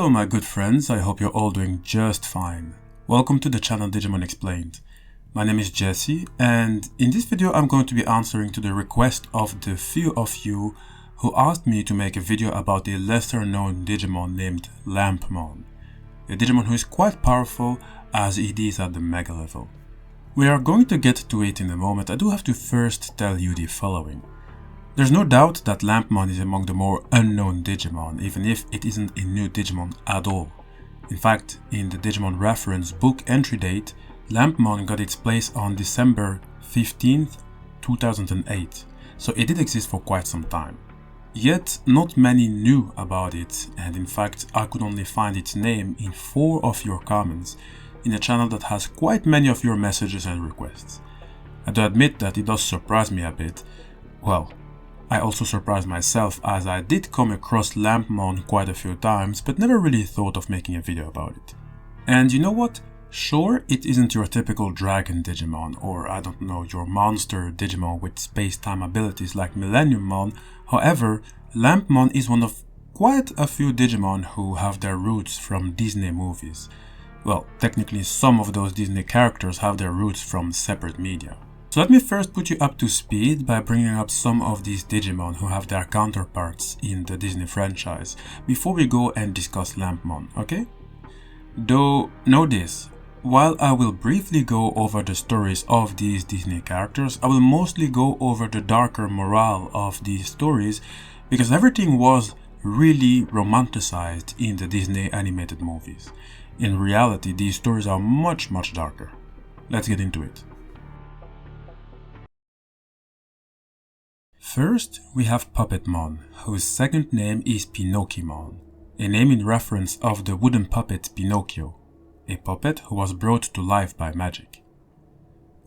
Hello my good friends, I hope you're all doing just fine. Welcome to the channel Digimon Explained. My name is Jesse, and in this video I'm going to be answering to the request of the few of you who asked me to make a video about a lesser known Digimon named LAMPMON. A Digimon who is quite powerful as it is at the Mega level. We are going to get to it in a moment. I do have to first tell you the following. There's no doubt that LAMPMON is among the more unknown Digimon, even if it isn't a new Digimon at all. In fact, in the Digimon reference book entry date, LAMPMON got its place on December 15th, 2008, so it did exist for quite some time. Yet, not many knew about it, and in fact, I could only find its name in 4 of your comments in a channel that has quite many of your messages and requests. I do admit that it does surprise me a bit. Well, I also surprised myself as I did come across LAMPMON quite a few times, but never really thought of making a video about it. And you know what? Sure, it isn't your typical dragon Digimon, or I don't know, your monster Digimon with space-time abilities like Millenniummon. However, LAMPMON is one of quite a few Digimon who have their roots from Disney movies. Well, technically some of those Disney characters have their roots from separate media. So let me first put you up to speed by bringing up some of these Digimon who have their counterparts in the Disney franchise before we go and discuss LAMPMON, okay? Though, know this, while I will briefly go over the stories of these Disney characters, I will mostly go over the darker morale of these stories because everything was really romanticized in the Disney animated movies. In reality, these stories are much darker. Let's get into it. First, we have Puppetmon, whose second name is Pinocchimon, a name in reference of the wooden puppet Pinocchio, a puppet who was brought to life by magic.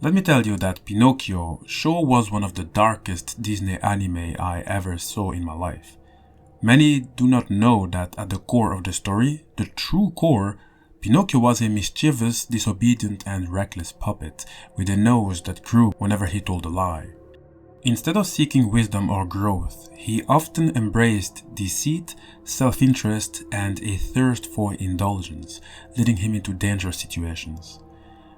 Let me tell you that Pinocchio sure was one of the darkest Disney anime I ever saw in my life. Many do not know that at the core of the story, the true core, Pinocchio was a mischievous, disobedient and reckless puppet with a nose that grew whenever he told a lie. Instead of seeking wisdom or growth, he often embraced deceit, self-interest, and a thirst for indulgence, leading him into dangerous situations.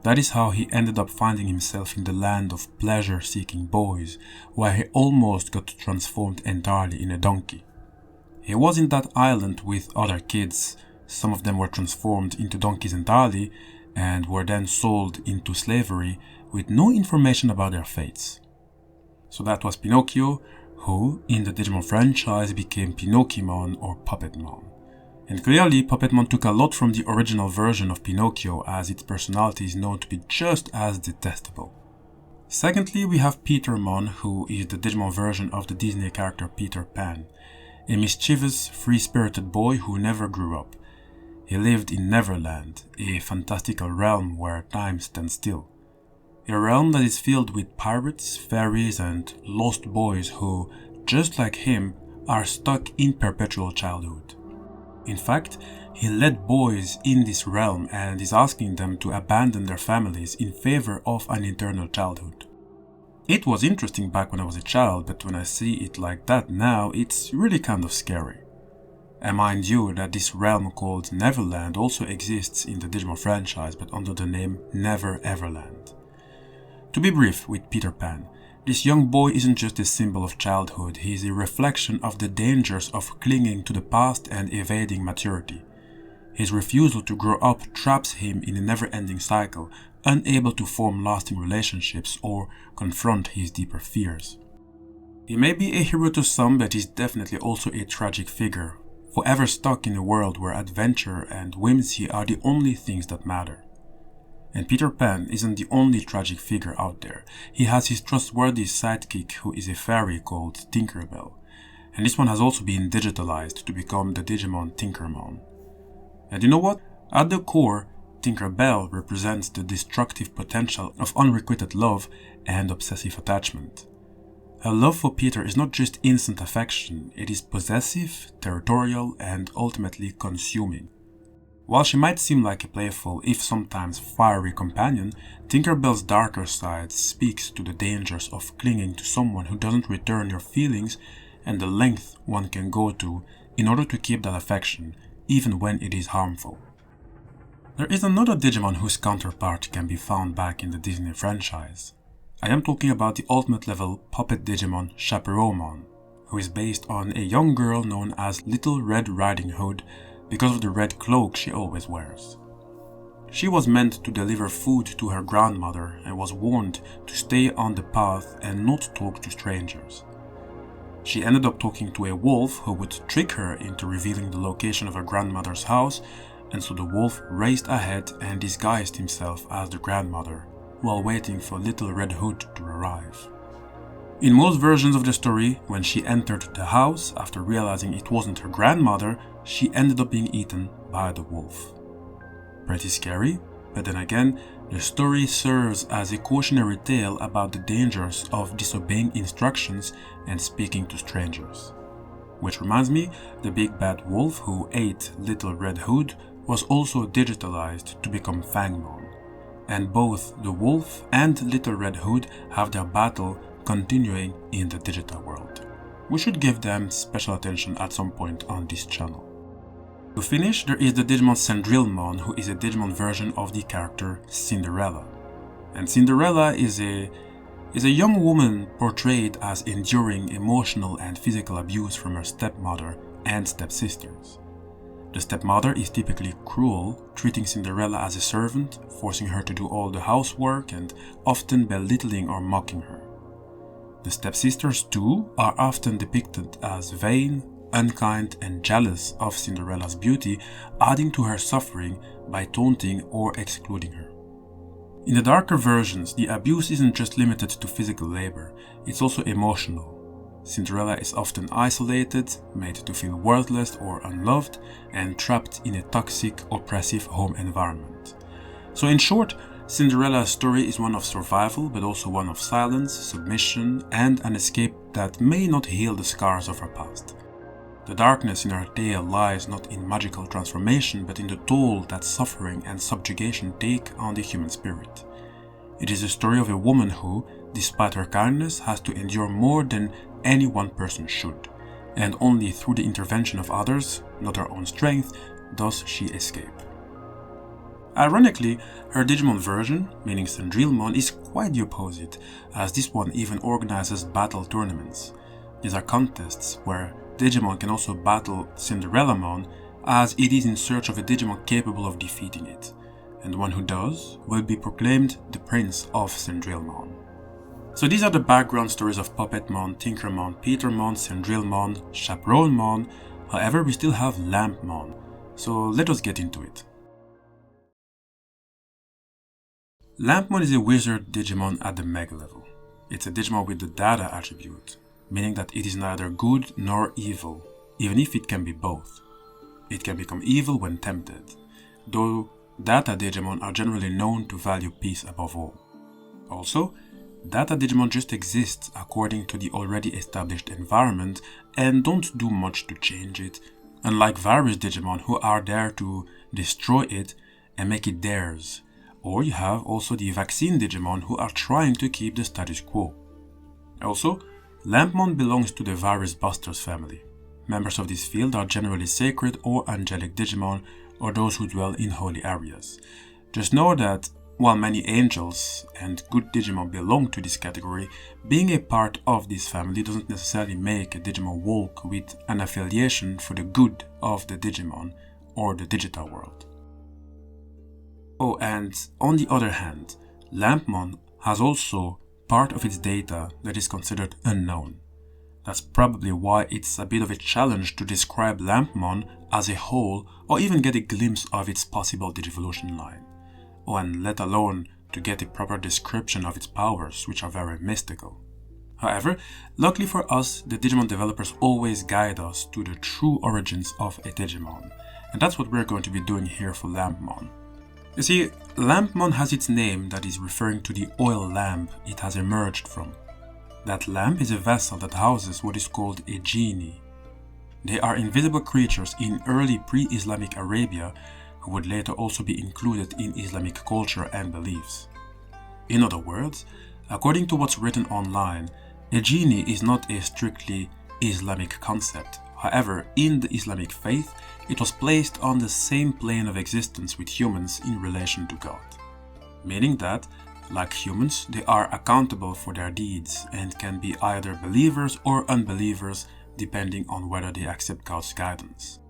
That is how he ended up finding himself in the land of pleasure-seeking boys, where he almost got transformed entirely in a donkey. He was in that island with other kids. Some of them were transformed into donkeys entirely, and were then sold into slavery with no information about their fates. So that was Pinocchio, who, in the Digimon franchise, became Pinocchimon or Puppetmon. And clearly, Puppetmon took a lot from the original version of Pinocchio, as its personality is known to be just as detestable. Secondly, we have Petermon, who is the Digimon version of the Disney character Peter Pan, a mischievous, free-spirited boy who never grew up. He lived in Neverland, a fantastical realm where time stands still. A realm that is filled with pirates, fairies and lost boys who, just like him, are stuck in perpetual childhood. In fact, he led boys in this realm and is asking them to abandon their families in favor of an eternal childhood. It was interesting back when I was a child, but when I see it like that now, it's really kind of scary. And mind you that this realm called Neverland also exists in the Digimon franchise, but under the name Never Everland. To be brief with Peter Pan, this young boy isn't just a symbol of childhood, he is a reflection of the dangers of clinging to the past and evading maturity. His refusal to grow up traps him in a never-ending cycle, unable to form lasting relationships or confront his deeper fears. He may be a hero to some, but he's definitely also a tragic figure, forever stuck in a world where adventure and whimsy are the only things that matter. And Peter Pan isn't the only tragic figure out there. He has his trustworthy sidekick who is a fairy called Tinkerbell. And this one has also been digitalized to become the Digimon Tinkermon. And you know what? At the core, Tinkerbell represents the destructive potential of unrequited love and obsessive attachment. Her love for Peter is not just instant affection, it is possessive, territorial, and ultimately consuming. While she might seem like a playful, if sometimes fiery companion, Tinkerbell's darker side speaks to the dangers of clinging to someone who doesn't return your feelings and the length one can go to in order to keep that affection, even when it is harmful. There is another Digimon whose counterpart can be found back in the Disney franchise. I am talking about the ultimate level puppet Digimon Chaperomon, who is based on a young girl known as Little Red Riding Hood because of the red cloak she always wears. She was meant to deliver food to her grandmother and was warned to stay on the path and not talk to strangers. She ended up talking to a wolf who would trick her into revealing the location of her grandmother's house, and so the wolf raced ahead and disguised himself as the grandmother while waiting for Little Red Hood to arrive. In most versions of the story, when she entered the house after realizing it wasn't her grandmother, she ended up being eaten by the wolf. Pretty scary, but then again, the story serves as a cautionary tale about the dangers of disobeying instructions and speaking to strangers. Which reminds me, the big bad wolf who ate Little Red Hood was also digitalized to become Fangmon, and both the wolf and Little Red Hood have their battle continuing in the digital world. We should give them special attention at some point on this channel. To finish, there is the Digimon Cendrillmon, who is a Digimon version of the character Cinderella. And Cinderella is a young woman portrayed as enduring emotional and physical abuse from her stepmother and stepsisters. The stepmother is typically cruel, treating Cinderella as a servant, forcing her to do all the housework and often belittling or mocking her. The stepsisters too are often depicted as vain, unkind and jealous of Cinderella's beauty, adding to her suffering by taunting or excluding her. In the darker versions, the abuse isn't just limited to physical labor, it's also emotional. Cinderella is often isolated, made to feel worthless or unloved, and trapped in a toxic, oppressive home environment. So in short, Cinderella's story is one of survival, but also one of silence, submission, and an escape that may not heal the scars of her past. The darkness in her tale lies not in magical transformation, but in the toll that suffering and subjugation take on the human spirit. It is a story of a woman who, despite her kindness, has to endure more than any one person should, and only through the intervention of others, not her own strength, does she escape. Ironically, her Digimon version, meaning Cendrillmon, is quite the opposite, as this one even organizes battle tournaments. These are contests where Digimon can also battle Cendrillmon, as it is in search of a Digimon capable of defeating it, and the one who does will be proclaimed the Prince of Cendrillmon. So these are the background stories of Puppetmon, Tinkermon, Petermon, Cendrillmon, Chaperomon. However, we still have LAMPMON, so let us get into it. LAMPMON is a wizard Digimon at the Mega level. It's a Digimon with the Data attribute, meaning that it is neither good nor evil, even if it can be both. It can become evil when tempted, though Data Digimon are generally known to value peace above all. Also, Data Digimon just exist according to the already established environment and don't do much to change it, unlike Virus Digimon who are there to destroy it and make it theirs. Or you have also the Vaccine Digimon who are trying to keep the status quo. Also, LAMPMON belongs to the Virus Busters family. Members of this field are generally sacred or angelic Digimon, or those who dwell in holy areas. Just know that while many angels and good Digimon belong to this category, being a part of this family doesn't necessarily make a Digimon walk with an affiliation for the good of the Digimon or the digital world. Oh, and on the other hand, LAMPMON has also part of its data that is considered unknown. That's probably why it's a bit of a challenge to describe LAMPMON as a whole or even get a glimpse of its possible Digivolution line. Oh, and let alone to get a proper description of its powers, which are very mystical. However, luckily for us, the Digimon developers always guide us to the true origins of a Digimon, and that's what we're going to be doing here for LAMPMON. You see, LAMPMON has its name that is referring to the oil lamp it has emerged from. That lamp is a vessel that houses what is called a GENIE. They are invisible creatures in early pre-Islamic Arabia who would later also be included in Islamic culture and beliefs. In other words, according to what's written online, a GENIE is not a strictly Islamic concept. However, in the Islamic faith, it was placed on the same plane of existence with humans in relation to God. Meaning that, like humans, they are accountable for their deeds and can be either believers or unbelievers depending on whether they accept God's guidance.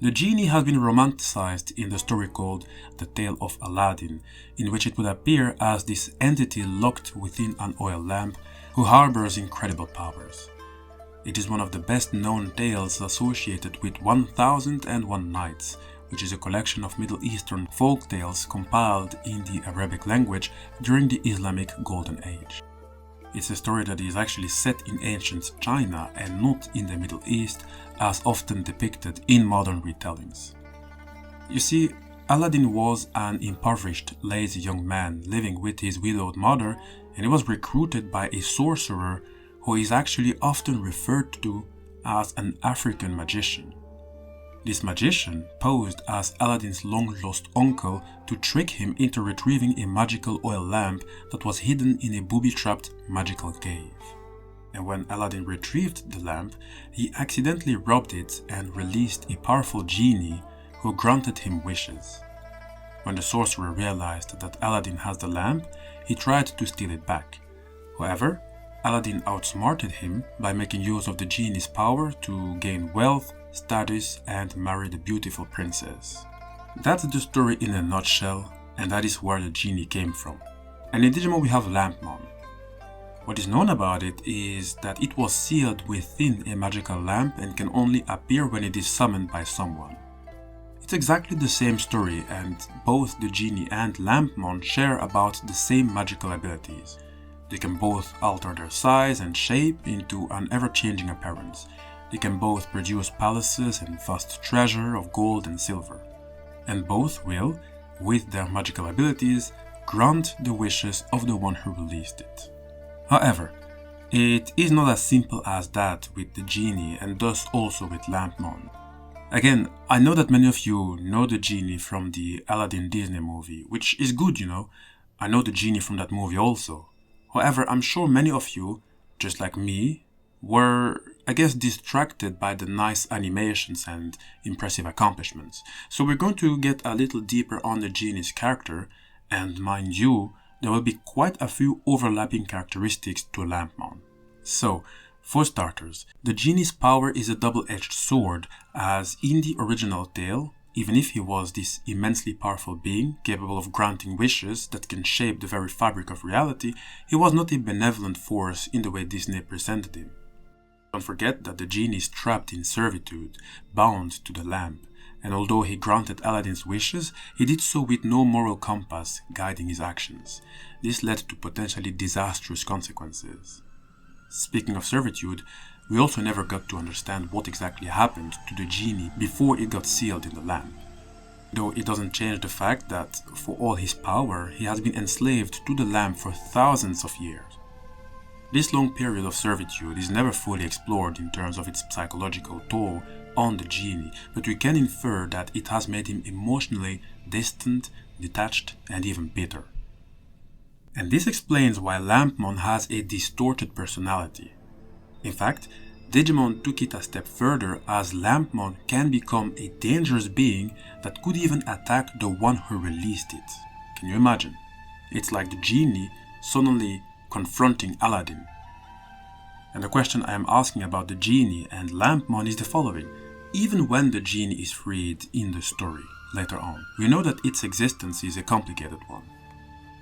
The genie has been romanticized in the story called The Tale of Aladdin, in which it would appear as this entity locked within an oil lamp who harbors incredible powers. It is one of the best known tales associated with 1001 Nights, which is a collection of Middle Eastern folk tales compiled in the Arabic language during the Islamic Golden Age. It's a story that is actually set in ancient China and not in the Middle East, as often depicted in modern retellings. You see, Aladdin was an impoverished, lazy young man living with his widowed mother, and he was recruited by a sorcerer who is actually often referred to as an African magician. This magician posed as Aladdin's long-lost uncle to trick him into retrieving a magical oil lamp that was hidden in a booby-trapped magical cave. And when Aladdin retrieved the lamp, he accidentally rubbed it and released a powerful genie who granted him wishes. When the sorcerer realized that Aladdin has the lamp, he tried to steal it back. However, Aladdin outsmarted him by making use of the genie's power to gain wealth, status, and marry the beautiful princess. That's the story in a nutshell, and that is where the genie came from. And in Digimon we have LAMPMON. What is known about it is that it was sealed within a magical lamp and can only appear when it is summoned by someone. It's exactly the same story, and both the genie and LAMPMON share about the same magical abilities. They can both alter their size and shape into an ever-changing appearance. They can both produce palaces and vast treasure of gold and silver. And both will, with their magical abilities, grant the wishes of the one who released it. However, it is not as simple as that with the genie, and thus also with LAMPMON. Again, I know that many of you know the genie from the Aladdin Disney movie, which is good, you know. I know the genie from that movie also. However, I'm sure many of you, just like me, were, distracted by the nice animations and impressive accomplishments. So we're going to get a little deeper on the genie's character, and mind you, there will be quite a few overlapping characteristics to LAMPMON. So, for starters, the genie's power is a double-edged sword, as in the original tale, even if he was this immensely powerful being, capable of granting wishes that can shape the very fabric of reality, he was not a benevolent force in the way Disney presented him. Don't forget that the genie is trapped in servitude, bound to the lamp, and although he granted Aladdin's wishes, he did so with no moral compass guiding his actions. This led to potentially disastrous consequences. Speaking of servitude, we also never got to understand what exactly happened to the genie before it got sealed in the lamp. Though it doesn't change the fact that, for all his power, he has been enslaved to the lamp for thousands of years. This long period of servitude is never fully explored in terms of its psychological toll on the genie, but we can infer that it has made him emotionally distant, detached, and even bitter. And this explains why LAMPMON has a distorted personality. In fact, Digimon took it a step further, as LAMPMON can become a dangerous being that could even attack the one who released it. Can you imagine? It's like the genie suddenly confronting Aladdin. And the question I am asking about the genie and LAMPMON is the following. Even when the genie is freed in the story later on, we know that its existence is a complicated one.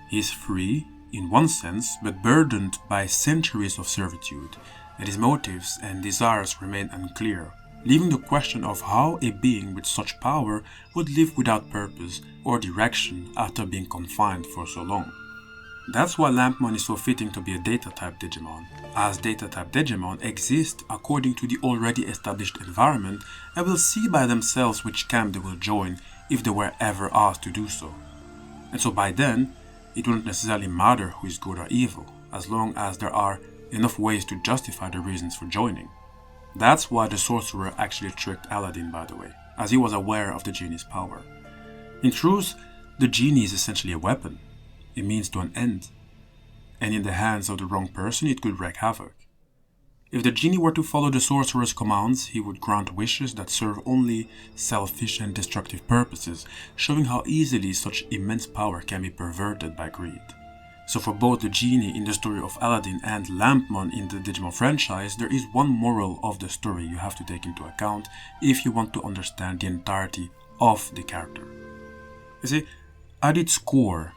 He is free in one sense, but burdened by centuries of servitude, and his motives and desires remain unclear, leaving the question of how a being with such power would live without purpose or direction after being confined for so long. That's why LAMPMON is so fitting to be a data-type Digimon, as data-type Digimon exist according to the already established environment and will see by themselves which camp they will join if they were ever asked to do so. And so by then, it wouldn't necessarily matter who is good or evil, as long as there are enough ways to justify the reasons for joining. That's why the sorcerer actually tricked Aladdin, by the way, as he was aware of the genie's power. In truth, the genie is essentially a weapon, a means to an end, and in the hands of the wrong person it could wreak havoc. If the genie were to follow the sorcerer's commands, he would grant wishes that serve only selfish and destructive purposes, showing how easily such immense power can be perverted by greed. So for both the genie in the story of Aladdin and LAMPMON in the Digimon franchise, there is one moral of the story you have to take into account if you want to understand the entirety of the character. You see, at its core,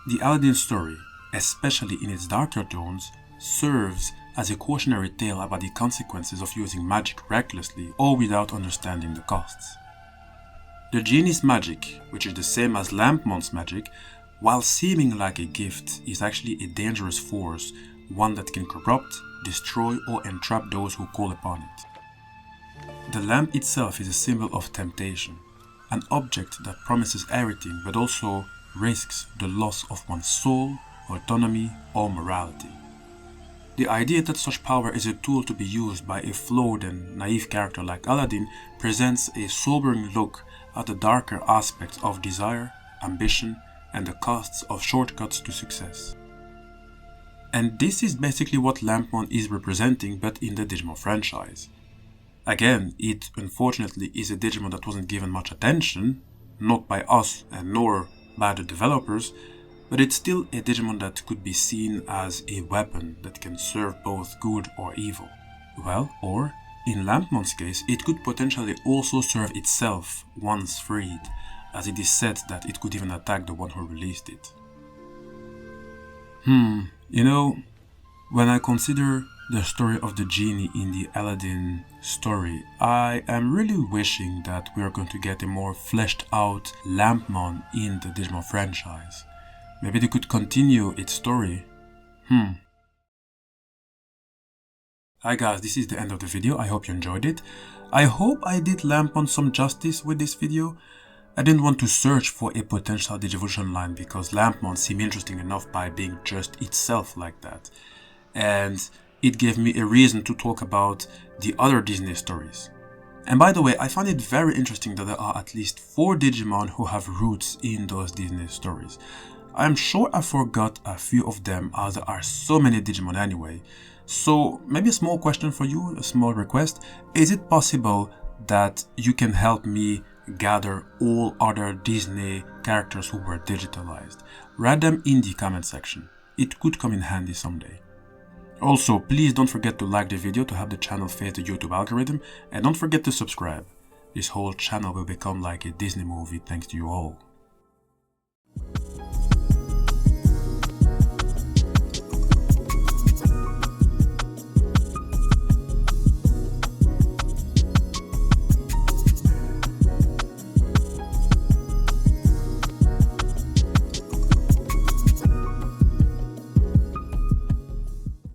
the Aladdin story, especially in its darker tones, serves as a cautionary tale about the consequences of using magic recklessly or without understanding the costs. The genie's magic, which is the same as LAMPMON's magic, while seeming like a gift, is actually a dangerous force, one that can corrupt, destroy or entrap those who call upon it. The lamp itself is a symbol of temptation, an object that promises everything but also risks the loss of one's soul, autonomy or morality. The idea that such power is a tool to be used by a flawed and naive character like Aladdin presents a sobering look at the darker aspects of desire, ambition, and the costs of shortcuts to success. And this is basically what LAMPMON is representing, but in the Digimon franchise. Again, it unfortunately is a Digimon that wasn't given much attention, not by us and nor by the developers, but it's still a Digimon that could be seen as a weapon that can serve both good or evil. Well, or, in LAMPMON's case, it could potentially also serve itself once freed, as it is said that it could even attack the one who released it. You know, when I consider the story of the genie in the Aladdin story, I am really wishing that we are going to get a more fleshed out LAMPMON in the Digimon franchise. Maybe they could continue its story. Hi guys, this is the end of the video. I hope you enjoyed it. I hope I did LAMPMON some justice with this video. I didn't want to search for a potential Digivolution line because LAMPMON seemed interesting enough by being just itself like that. And it gave me a reason to talk about the other Disney stories. And by the way, I find it very interesting that there are at least 4 Digimon who have roots in those Disney stories. I'm sure I forgot a few of them as there are so many Digimon anyway. So maybe a small question for you, a small request. Is it possible that you can help me gather all other Disney characters who were digitalized? Write them in the comment section. It could come in handy someday. Also, please don't forget to like the video to help the channel face the YouTube algorithm, and don't forget to subscribe. This whole channel will become like a Disney movie thanks to you all.